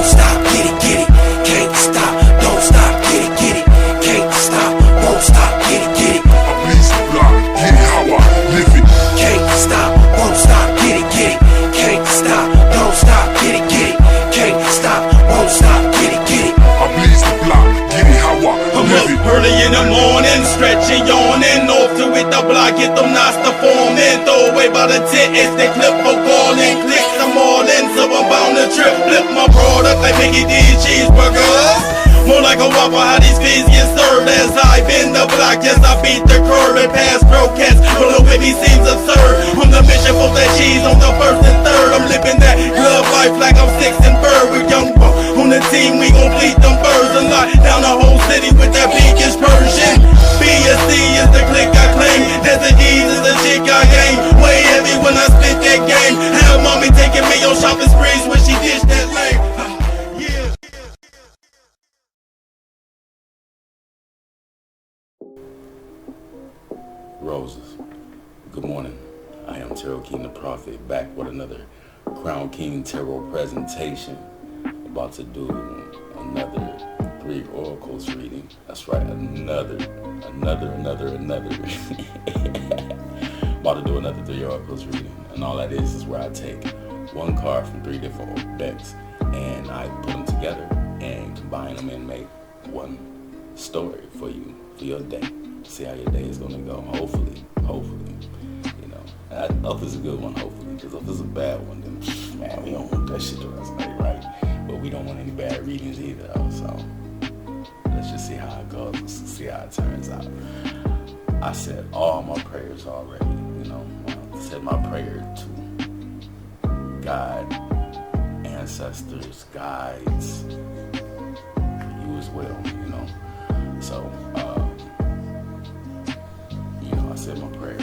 won't stop, get it, can't stop, don't stop, get it, can't stop, won't stop, get it, I blaze the block, get it how I live it. can't stop, won't stop, get it, can't stop, don't stop, get it, can't stop, won't stop, get it. I blaze the block, get it how I I'm live up it. early in the morning, stretching, yawning, off to hit the block, get them knots to form in. Throw away by the tit, it's the clip for calling, click them all in, so I'm bound to trip, flip my product like Mickey D's cheeseburgers. More like a waffle, how these fees get served as I bend the block, yes I beat the curve and pass broadcast, roll with me seems absurd. I'm the bishop of that cheese on the first and third, I'm living that glove life like I'm six and bird. We're young on the team, we gon' bleed them birds and lock down the whole city with that pinkish Persian. B and C is the click I claim, Desert Ease is the chick I game. Way heavy when I spit that game, have mommy taking me on shopping sprees when she dish that lame. Yeah. Roses, good morning. I am Tarot King the Prophet, back with another Crown King Tarot presentation. About to do another 3 oracles reading. That's right, another. About to do another 3 oracles reading, and all that is where I take one card from 3 different decks and I put them together and combine them and make one story for you for your day. See how your day is gonna go. Hopefully, you know. I hope it's a good one, hopefully, because if it's a bad one, then man, we don't want that shit to resonate, right? But we don't want any bad readings either, though. So let's just see how it goes. Let's see how it turns out. I said all my prayers already, you know. I said my prayer to God, ancestors, guides, you as well, you know. So, I said my prayer,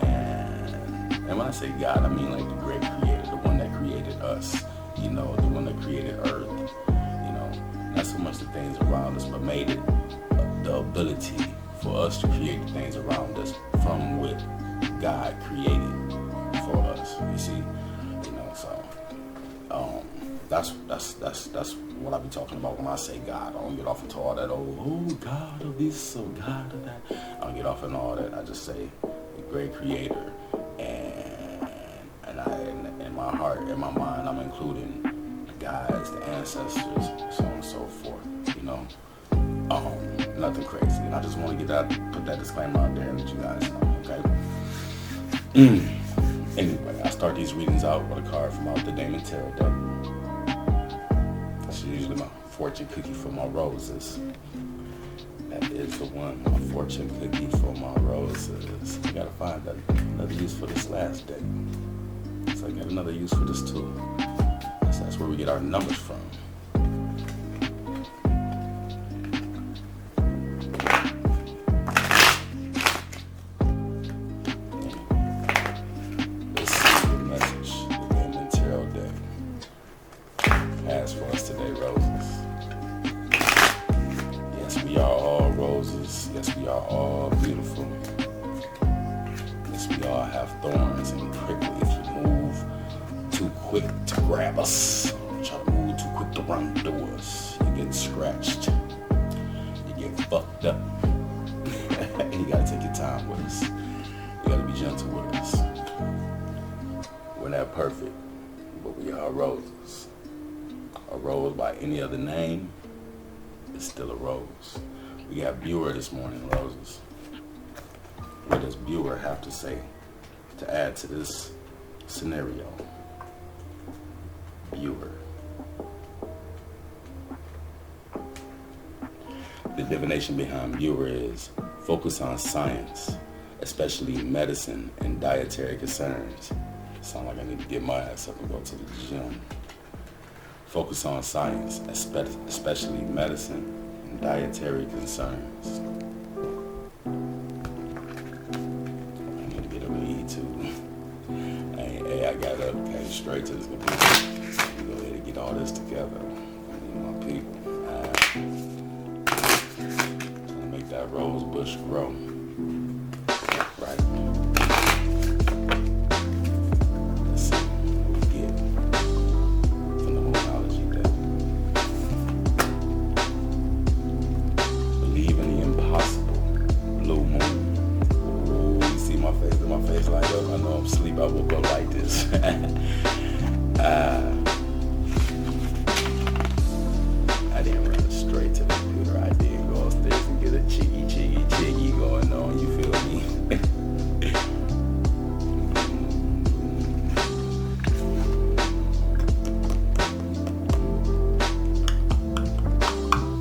and when I say God, I mean like the great creator, the one that created us, you know, the one that created earth, you know, not so much the things around us, but made it the ability for us to create the things around us from what God created for us, you see, you know, so, that's what I be talking about when I say God. I don't get off into all that, oh, God of this, oh, God of that. I don't get off in all that. I just say the great creator, and I, in my heart, in my mind, I'm including the guides, the ancestors, so on and so forth, you know. Nothing crazy. And I just want to put that disclaimer out there and let you guys know, okay? Anyway, I start these readings out with a card from out the Damon Tarot deck. That's usually my fortune cookie for my roses. That is the one, my fortune cookie for my roses. I gotta find another use for this last deck. So I got another use for this too. So that's where we get our numbers from. For us today, roses. Yes, we are all roses. Yes, we are all beautiful. Yes, we all have thorns and prickly. If you move too quick to grab us, try to move too quick to run through us, you get scratched. You get fucked up. And you gotta take your time with us. You gotta be gentle with us. We're not perfect, but we are roses. A rose by any other name is still a rose. We got Viewer this morning, roses. What does Viewer have to say to add to this scenario? Viewer. The divination behind Viewer is focus on science, especially medicine and dietary concerns. Sound like I need to get my ass up and go to the gym. Focus on science, especially medicine and dietary concerns. I need to get over to eat too. Hey, I got up, came straight to this computer. Let me go ahead and get all this together. My people. Trying to make that rose bush grow. Right. Let's see what we get from the Moonology deck. I didn't run straight to the computer. I did go upstairs and get a chiggy going on. You feel me?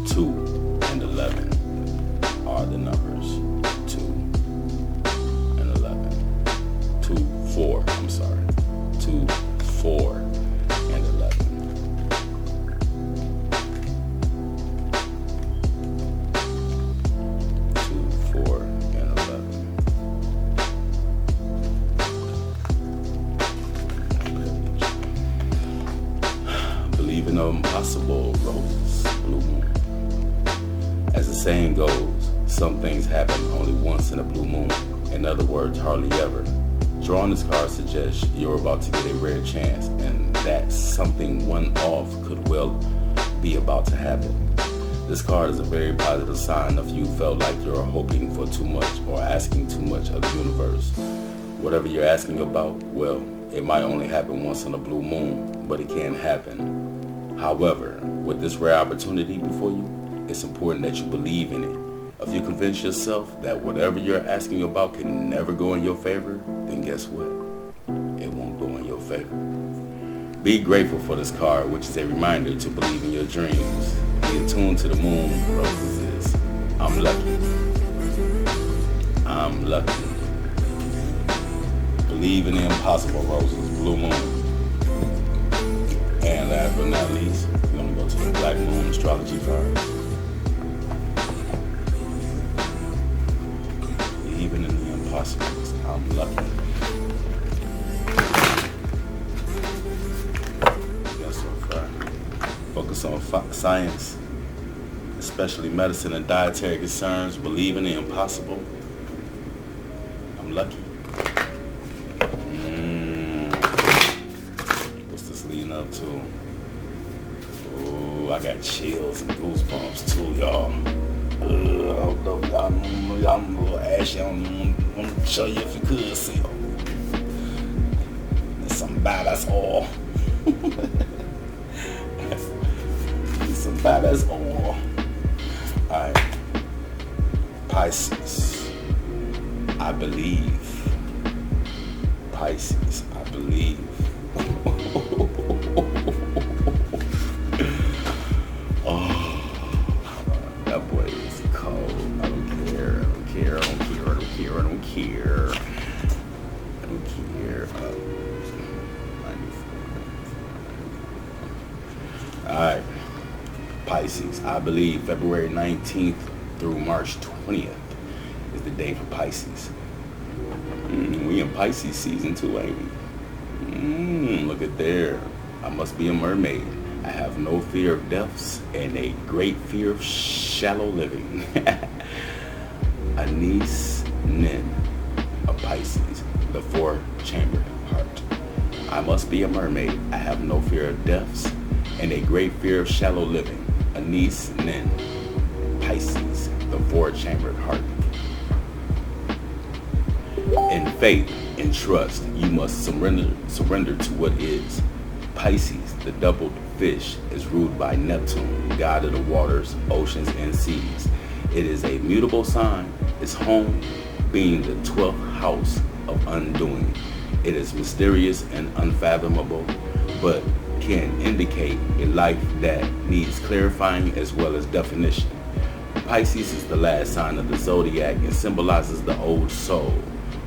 Two and 11 are the numbers. 2 and 11. 2, 4. I'm sorry. 2, 4, and 11. 2, 4, and 11. Believe in the impossible, roses, blue moon. As the saying goes, some things happen only once in a blue moon. In other words, hardly ever. Drawing this card suggests you're about to get a rare chance, and that something one-off could well be about to happen. This card is a very positive sign if you felt like you're hoping for too much or asking too much of the universe. Whatever you're asking about, well, it might only happen once in a blue moon, but it can happen. However, with this rare opportunity before you, it's important that you believe in it. If you convince yourself that whatever you're asking about can never go in your favor, then guess what? It won't go in your favor. Be grateful for this card, which is a reminder to believe in your dreams. Be attuned to the moon, roses is, I'm lucky. I'm lucky. Believe in the impossible, roses, blue moon. And last but not least, we're going to go to the Black Moon Astrology card. Even in the impossibles, I'm lucky. Yes, so far. Focus on science, especially medicine and dietary concerns. Believe in the impossible. I'm lucky. What's this leading up to? Oh, I got chills and goosebumps too, y'all. I don't know, I'm a little ashy. I don't want to show you if you could see them. There's something about us all. There's something about us all. Alright. Pisces. I believe. Pisces. I believe. That boy is cold. I don't care. Alright. Pisces. I believe February 19th through March 20th is the day for Pisces. We in Pisces season too, ain't we? Look at there. I must be a mermaid. I have no fear of deaths and a great fear of shallow living. Anise Nin of Pisces, the four-chambered heart. I must be a mermaid. I have no fear of deaths and a great fear of shallow living. Anise Nin, Pisces, the four-chambered heart. In faith and trust, you must surrender to what is. Pisces, the doubled fish, is ruled by Neptune, god of the waters, oceans, and seas. It is a mutable sign, its home being the 12th house of undoing. It is mysterious and unfathomable, but can indicate a life that needs clarifying as well as definition. Pisces is the last sign of the zodiac and symbolizes the old soul,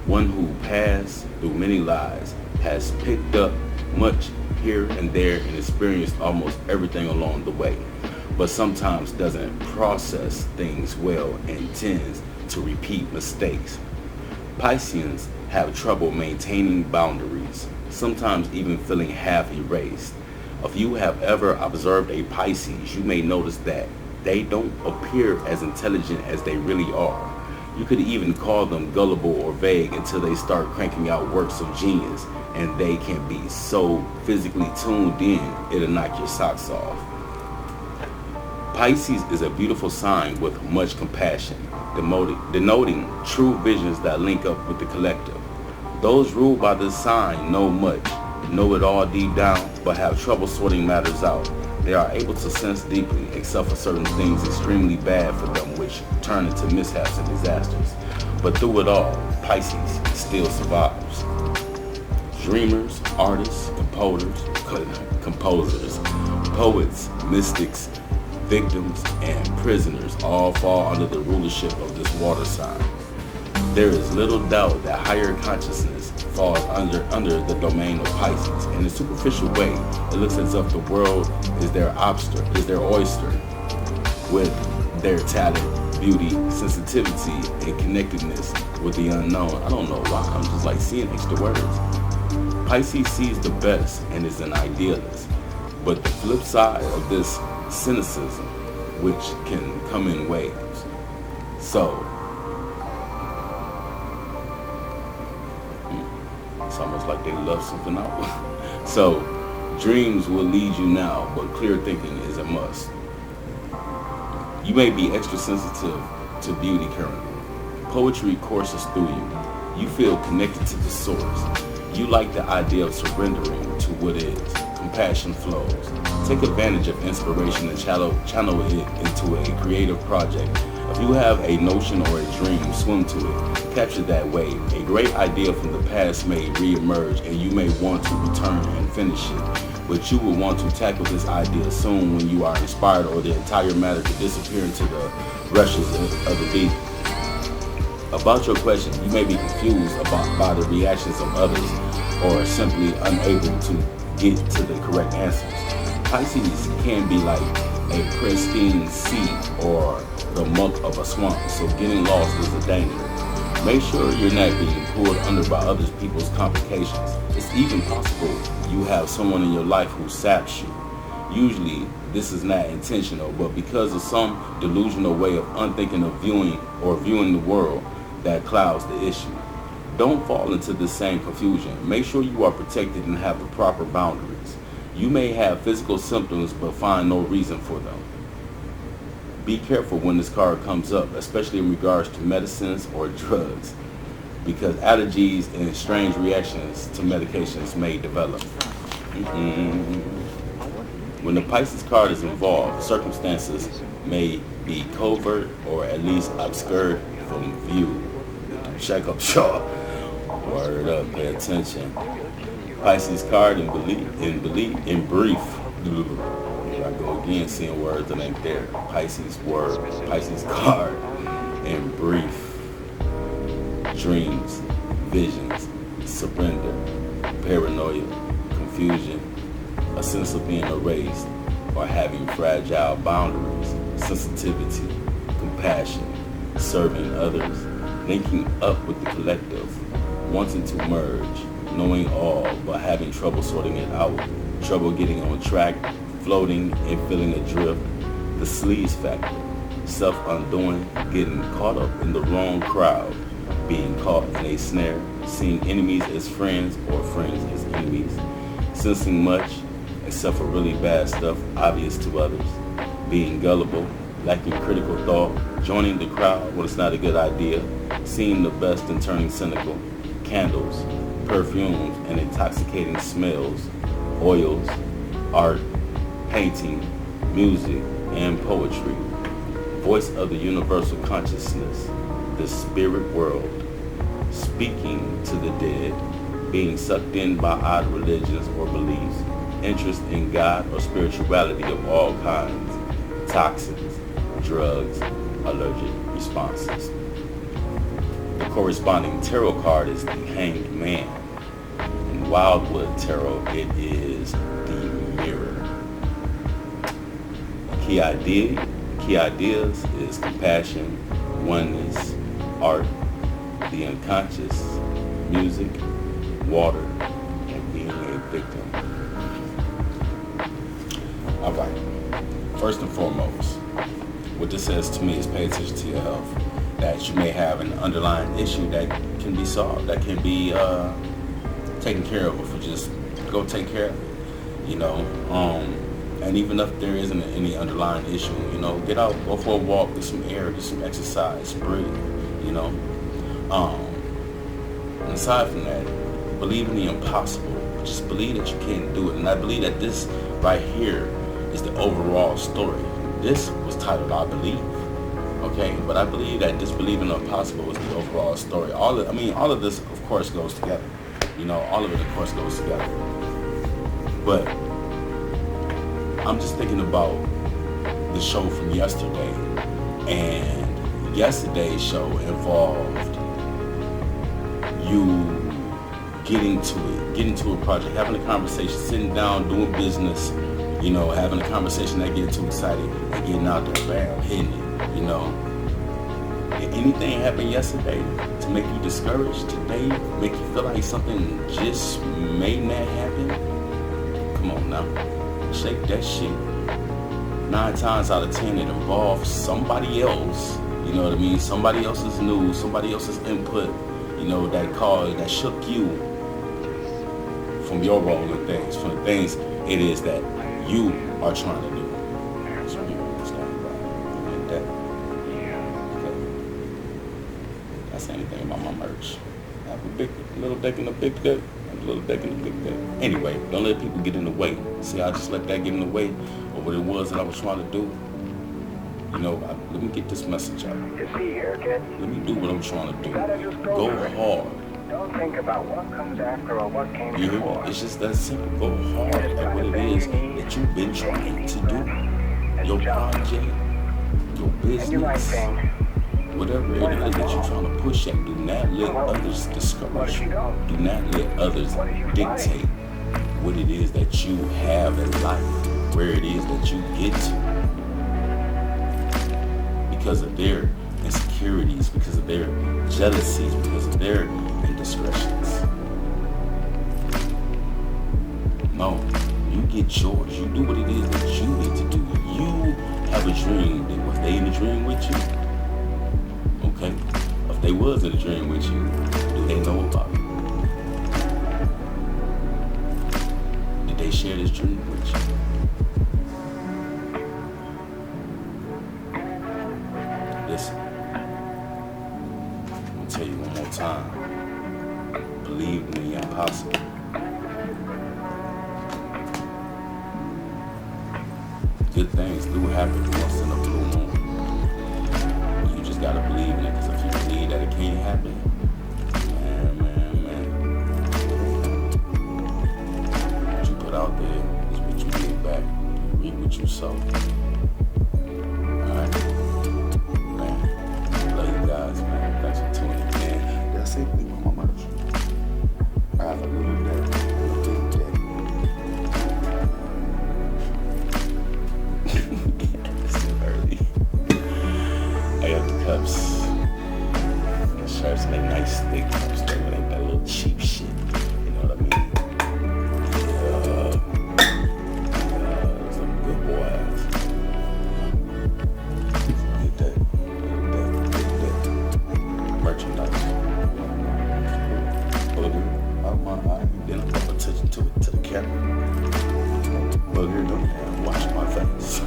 one who passed through many lives, has picked up much here and there and experienced almost everything along the way, but sometimes doesn't process things well and tends to repeat mistakes. Pisceans have trouble maintaining boundaries, sometimes even feeling half erased. If you have ever observed a Pisces, you may notice that they don't appear as intelligent as they really are. You could even call them gullible or vague until they start cranking out works of genius, and they can be so physically tuned in, it'll knock your socks off. Pisces is a beautiful sign with much compassion, denoting true visions that link up with the collective. Those ruled by this sign know much, know it all deep down, but have trouble sorting matters out. They are able to sense deeply, except for certain things extremely bad for them, which turn into mishaps and disasters. But through it all, Pisces still survives. Dreamers, artists, composers, poets, mystics, victims, and prisoners all fall under the rulership of this water sign. There is little doubt that higher consciousness falls under the domain of Pisces. In a superficial way, it looks as if the world is their oyster, with their talent, beauty, sensitivity, and connectedness with the unknown. I don't know why, I'm just like seeing extra words. Pisces sees the best and is an idealist. But the flip side of this cynicism, which can come in waves. So, it's almost like they left something out. So, dreams will lead you now, but clear thinking is a must. You may be extra sensitive to beauty currently. Poetry courses through you. You feel connected to the source. You like the idea of surrendering to what is. Compassion flows. Take advantage of inspiration and channel it into a creative project. If you have a notion or a dream, swim to it. Capture that wave. A great idea from the past may re-emerge, and you may want to return and finish it. But you will want to tackle this idea soon when you are inspired, or the entire matter could disappear into the rushes of the beat. About your question, you may be confused by the reactions of others, or simply unable to get to the correct answers. Pisces can be like a pristine sea or the muck of a swamp, so getting lost is a danger. Make sure you're not being pulled under by other people's complications. It's even possible you have someone in your life who saps you. Usually, this is not intentional, but because of some delusional way of unthinking of viewing the world that clouds the issue. Don't fall into the same confusion. Make sure you are protected and have the proper boundaries. You may have physical symptoms but find no reason for them. Be careful when this card comes up, especially in regards to medicines or drugs, because allergies and strange reactions to medications may develop. When the Pisces card is involved, circumstances may be covert or at least obscured from view. Check up, y'all. Word up, pay attention. Pisces card in brief. Here I go again, seeing words that ain't there. Pisces card in brief. Dreams, visions, surrender, paranoia, confusion, a sense of being erased or having fragile boundaries, sensitivity, compassion, serving others, linking up with the collective, wanting to merge, knowing all but having trouble sorting it out, trouble getting on track, floating and feeling adrift, the sleaze factor, self-undoing, getting caught up in the wrong crowd, being caught in a snare, seeing enemies as friends or friends as enemies, sensing much except for really bad stuff obvious to others, being gullible, lacking critical thought, joining the crowd when it's not a good idea, seeing the best and turning cynical, candles, perfumes and intoxicating smells, oils, art, painting, music, and poetry, voice of the universal consciousness, the spirit world, speaking to the dead, being sucked in by odd religions or beliefs, interest in God or spirituality of all kinds, toxins, drugs, allergic responses. The corresponding tarot card is the Hanged Man. In Wildwood Tarot, it is the Mirror. Key ideas is compassion, oneness, art, the unconscious, music, water, and being a victim. Alright, first and foremost, what this says to me is pay attention to your health. That you may have an underlying issue that can be solved, that can be taken care of if you just go take care of it, you know. And even if there isn't any underlying issue, you know, get out, go for a walk, get some air, get some exercise, breathe, you know. And aside from that, believe in the impossible. Just believe that you can do it. And I believe that this right here is the overall story. This was titled I Believe. Okay, but I believe that disbelieving the impossible is the overall story. All of this, of course, goes together. You know, all of it, of course, goes together. But I'm just thinking about the show from yesterday, and yesterday's show involved you getting to a project, having a conversation, sitting down, doing business, you know, having a conversation, not getting too excited, and getting out there, bam, hitting it, you know. Did anything happen yesterday to make you discouraged today, make you feel like something just may not happen? Come on now, shake that shit. 9 times out of 10 it involves somebody else, you know what I mean? Somebody else's news, somebody else's input, you know, that shook you from your role in things, from the things it is that you are trying to do. So you understand, right? That. Okay. Did I say anything about my merch? I have a little deck and a big deck. A little deck and a big deck. Anyway, don't let people get in the way. See, I just let that get in the way of what it was that I was trying to do. You know, let me get this message out. You see here, kid? Let me do what I'm trying to do. Gotta just Go for it. hard. Don't think about what comes after or what came You hear before. me? It's just that simple. Go hard at what it is that you've been trying to do. Your project, your And you might business, think, whatever it is that you're trying to push at. Do not let others discourage you. Do not let others dictate what it is that you have in life, where it is that you get to. Because of their insecurities, because of their jealousies, because of their indiscretions. No, you get yours. You do what it is that you need to do. You have a dream. Was they in a dream with you? Okay. If they was in a dream with you, do they know about it? Did they share this dream with you? Listen, I'm gonna tell you one more time. Believe in the impossible. Good things do happen once in a blue moon. You just gotta believe in it, because if you believe that it can't happen, man. What you put out there is what you get back. You reap what you sow. Alright? Man, love you guys, man. Thanks for tuning in. Did I say anything about my merch? I have a little deck, a big deck. It's too early. I got the cups, the shirts, and they nice thick cups. They ain't that little cheap shit. You know what I mean? Some good boys. Get that merchandise. Booger out my eye. Then I'm paying attention to it, to the camera. Booger, don't have to wash my face.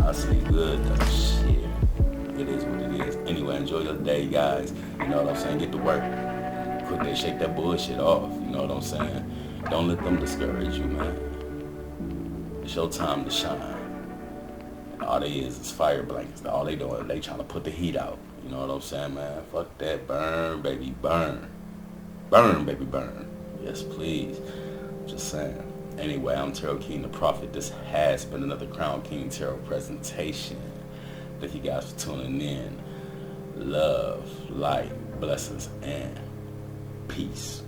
I sleep good though. Shit. It is what it is. Anyway, enjoy your day, guys. You know what I'm saying? Get to work. Quick, they shake that bullshit off. You know what I'm saying? Don't let them discourage you, man. It's your time to shine. And all they is fire blankets. All they doing, they trying to put the heat out. You know what I'm saying, man? Fuck that. Burn, baby, burn. Burn, baby, burn. Yes, please. Just saying. Anyway, I'm Tarot King the Prophet. This has been another Crown King Tarot presentation. Thank you guys for tuning in. Love, light, blessings, and peace.